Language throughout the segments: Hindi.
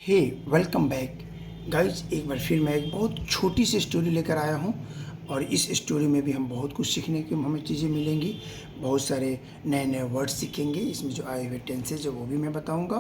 हे वेलकम बैक गाइज। एक बार फिर मैं एक बहुत छोटी सी स्टोरी लेकर आया हूँ और इस स्टोरी में भी हम बहुत कुछ सीखने की हमें चीज़ें मिलेंगी। बहुत सारे नए नए वर्ड सीखेंगे। इसमें जो आए हुए टेंसेज है वो भी मैं बताऊँगा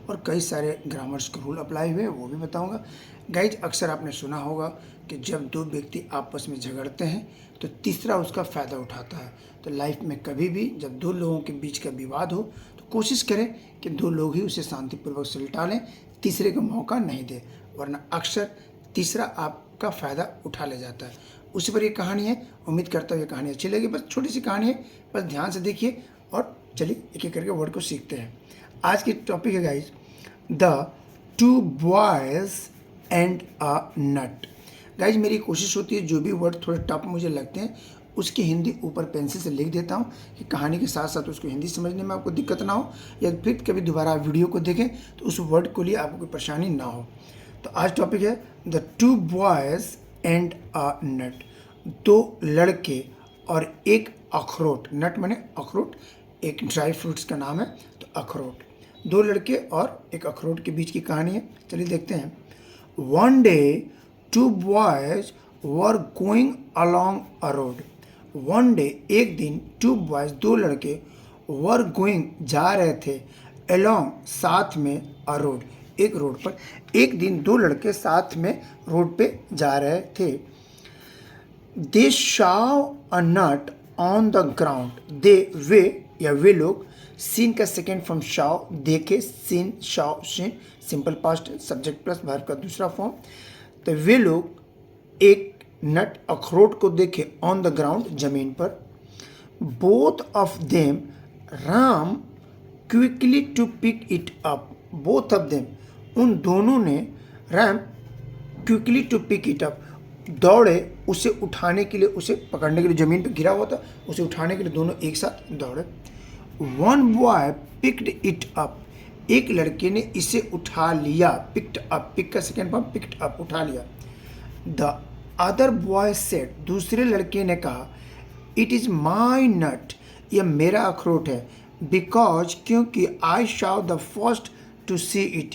और कई सारे ग्रामर्स के रूल अप्लाई हुए वो भी बताऊँगा। गाइज, अक्सर आपने सुना होगा कि जब दो व्यक्ति आपस में झगड़ते हैं तो तीसरा उसका फ़ायदा उठाता है। तो लाइफ में कभी भी जब दो लोगों के बीच का विवाद हो तो कोशिश करें कि दो लोग ही उसे शांतिपूर्वक सुलझा लें, तीसरे को मौका नहीं दे, वरना अक्सर तीसरा आपका फ़ायदा उठा ले जाता है। उसी पर ये कहानी है। उम्मीद करता हूँ ये कहानी अच्छी लगी। बस छोटी सी कहानी है, बस ध्यान से देखिए और चलिए एक एक करके वर्ड को सीखते हैं। आज की टॉपिक है guys, the two boys and a nut. Guys, मेरी कोशिश होती है जो भी वर्ड थोड़े टफ मुझे लगते हैं उसकी हिंदी ऊपर पेंसिल से लिख देता हूँ कि कहानी के साथ साथ उसको हिंदी समझने में आपको दिक्कत ना हो, या फिर कभी दोबारा आप वीडियो को देखें तो उस वर्ड को लिए आपको कोई परेशानी ना हो। तो आज टॉपिक है the two boys and a nut. दो लड़के और एक अखरोट। नट माने अखरोट, एक ड्राई फ्रूट्स का नाम है, तो अखरोट। दो लड़के और एक अखरोट के बीच की कहानी है। चलिए देखते हैं। One day two boys were going along a road. One day एक दिन, टू बॉयज दो लड़के, वर गोइंग जा रहे थे, अलोंग साथ में, अ रोड एक रोड पर। एक दिन दो लड़के साथ में रोड पे जा रहे थे। They saw a nut on the ground. They वे या वे लोग, सीन का सेकेंड फॉर्म शाव, देखे, seen, saw, seen, simple past subject plus verb का दूसरा फॉर्म। तो वे लोग एक नट अखरोट को देखे ऑन द ग्राउंड जमीन पर। Both of them ran quickly to pick it up. Both of them उन दोनों ने, ran quickly to pick it up दौड़े उसे उठाने के लिए, उसे पकड़ने के लिए। ज़मीन पे गिरा हुआ था, उसे उठाने के लिए दोनों एक साथ दौड़े। One boy picked it up. एक लड़के ने इसे उठा लिया। पिक्ड अप, पिक का सेकेंड फॉर्म पिक्ड अप, उठा लिया। द अदर बॉय सेड, दूसरे लड़के ने कहा, इट इज़ माई नट, यह मेरा अखरोट है। बिकॉज, क्योंकि, I saw the first to see it,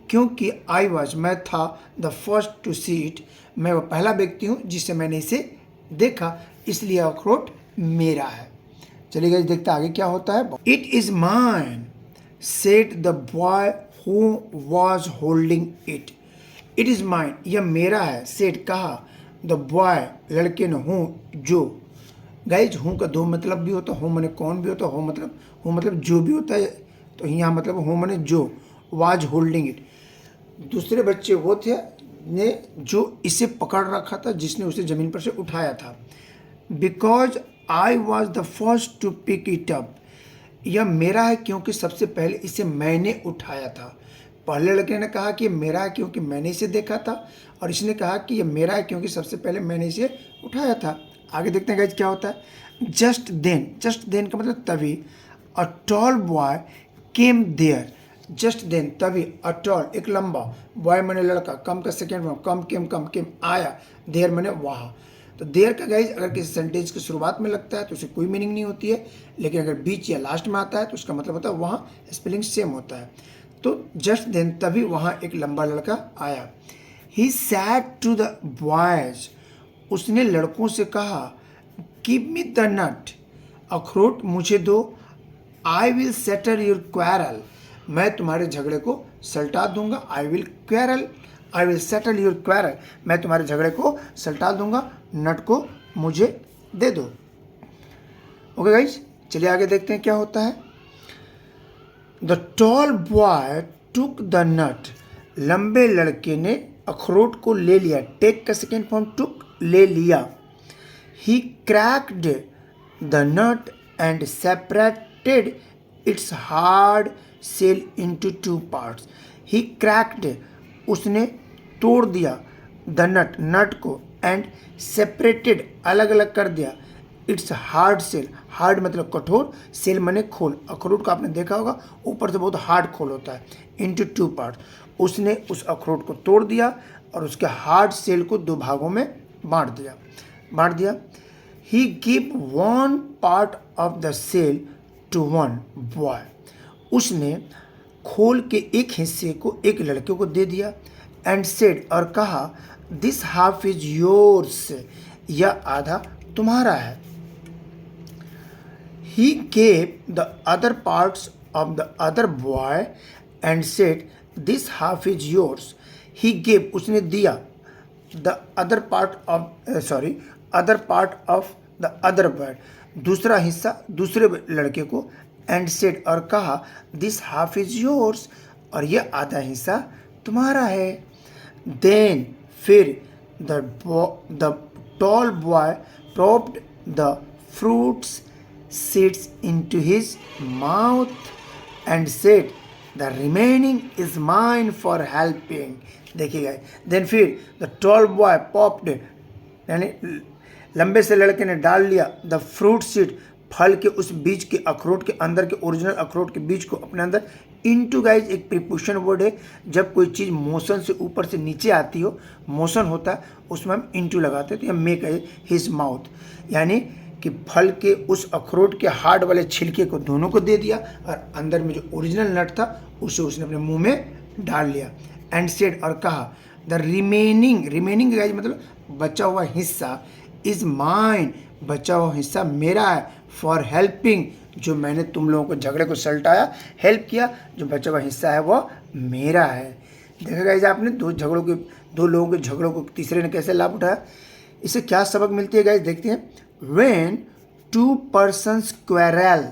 क्योंकि आई वॉज मैं था, the first to see it, मैं वो पहला व्यक्ति हूँ जिससे मैंने इसे देखा, इसलिए अखरोट मेरा है। चलिए गाइस, देखते आगे क्या होता है। It is mine said the boy who was holding it. It is mine, यह मेरा है, सेड कहा, द बॉय लड़के ने, हूँ जो। गाइज, हूँ का दो मतलब भी होता है, हूँ माने कौन भी होता है, हूँ मतलब जो भी होता है। तो यहाँ मतलब हूँ माने जो, वाज होल्डिंग इट, दूसरे बच्चे वो थे ने जो इसे पकड़ रखा था, जिसने उसे ज़मीन पर से उठाया था। Because I was the first to pick it up, यह मेरा है क्योंकि सबसे पहले इसे मैंने उठाया था। पहले लड़के ने कहा कि ये मेरा है क्योंकि मैंने इसे देखा था, और इसने कहा कि ये मेरा है क्योंकि सबसे पहले मैंने इसे उठाया था। आगे देखते हैं गाइस क्या होता है। जस्ट देन का मतलब तभी। A tall boy came there. Just then तभी, अ टॉल एक लंबा, बॉय मैंने लड़का, कम का सेकेंड फॉर्म कम केम आया, देयर मैंने वहाँ। तो देयर का गाइज अगर किसी सेंटेंस की शुरुआत में लगता है तो उसे कोई मीनिंग नहीं होती है, लेकिन अगर बीच या लास्ट में आता है तो उसका मतलब होता है वहाँ स्पेलिंग सेम होता है। तो जस्ट देन तभी वहाँ एक लंबा लड़का आया। ही सैड टू द बॉयज, उसने लड़कों से कहा, गिव मी द नट, अखरोट मुझे दो, I will settle your quarrel, मैं तुम्हारे झगड़े को सलटा दूंगा। I will settle your quarrel, मैं तुम्हारे झगड़े को सलटा दूंगा, नट को मुझे दे दो। ओके गाइज, चलिए आगे देखते हैं क्या होता है। The tall boy took the nut, लंबे लड़के ने अखरोट को ले लिया। टेक का सेकेंड फॉर्म टुक, ले लिया। He cracked the nut and separated its hard shell into two parts. He cracked, उसने तोड़ दिया, द नट को, एंड सेपरेटेड अलग अलग कर दिया, इट्स हार्ड सेल, हार्ड मतलब कठोर, सेल माने खोल। अखरोट को आपने देखा होगा ऊपर से बहुत हार्ड खोल होता है। इनटू टू पार्ट्स, उसने उस अखरोट को तोड़ दिया और उसके हार्ड सेल को दो भागों में बांट दिया। He give one part of the shell to one boy, उसने खोल के एक हिस्से को एक लड़के को दे दिया एंड सेड और कहा दिस हाफ इज योर्स, यह आधा तुम्हारा है। He gave the other parts of the other boy and said this half is yours. He gave उसने दिया the other part of the other boy दूसरा हिस्सा दूसरे लड़के को एंड सेड और कहा दिस हाफ इज योर्स, और यह आधा हिस्सा तुम्हारा है। देन फिर the tall boy propped the fruits seeds into his mouth and said the remaining is mine for helping. देखिएगा, देन फिर द टॉल बॉय पॉप्ड यानी लंबे से लड़के ने डाल लिया द फ्रूट सीड फल के उस बीज के अखरोट के अंदर के ओरिजिनल अखरोट के बीज को अपने अंदर इनटू गाइज एक प्रीपोजिशन वर्ड है। जब कोई चीज़ मोशन से ऊपर से नीचे आती हो, मोशन होता है, उसमें हम इनटू लगाते हैं। तो यह मेक हिज माउथ, यानी कि फल के उस अखरोट के हार्ड वाले छिलके को दोनों को दे दिया और अंदर में जो ओरिजिनल नट था उसे उसने अपने मुंह में डाल लिया। एंड सेड और कहा द रिमेनिंग गाइज मतलब बचा हुआ हिस्सा इज माइन, बचा हुआ हिस्सा मेरा है। फॉर हेल्पिंग, जो मैंने तुम लोगों को झगड़े को सलटाया, हेल्प किया, जो बचा हुआ हिस्सा है वो मेरा है। देखा गाइज आपने दो लोगों के झगड़ों को तीसरे ने कैसे लाभ उठाया। इससे क्या सबक मिलती है गाइज, देखते हैं। व्हेन टू पर्सन्स क्वेरल,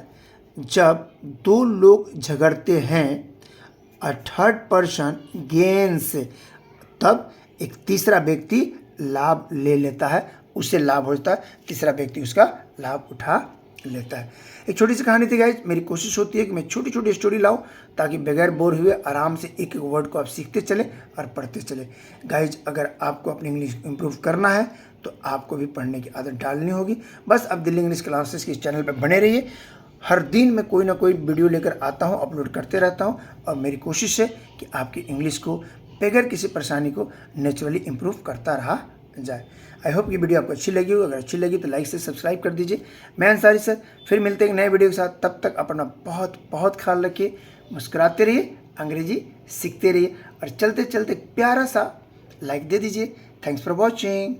जब दो लोग झगड़ते हैं, अ थर्ड पर्सन गेन्स, तब एक तीसरा व्यक्ति लाभ ले लेता है, उससे लाभ होता है, तीसरा व्यक्ति उसका लाभ उठा लेता है। एक छोटी सी कहानी थी गाइज। मेरी कोशिश होती है कि मैं छोटी छोटी स्टोरी लाऊं ताकि बगैर बोर हुए आराम से एक एक वर्ड को आप सीखते चले और पढ़ते चले। गाइज अगर आपको अपनी इंग्लिश इंप्रूव करना है तो आपको भी पढ़ने की आदत डालनी होगी। बस अब दिल्ली इंग्लिश क्लासेस के इस चैनल पर बने रहिए। हर दिन मैं कोई ना कोई वीडियो लेकर आता हूँ, अपलोड करते रहता हूँ, और मेरी कोशिश है कि आपकी इंग्लिश को बगैर किसी परेशानी को नेचुरली इंप्रूव करता रहा जाए। आई होप ये वीडियो आपको अच्छी लगी हो। अगर अच्छी लगी तो लाइक से सब्सक्राइब कर दीजिए। मैं अंसारी सर फिर मिलते हैं एक नए वीडियो के साथ। तब तक अपना बहुत बहुत ख्याल रखिए, मुस्कुराते रहिए, अंग्रेजी सीखते रहिए, और चलते चलते प्यारा सा लाइक दे दीजिए। Thanks for watching.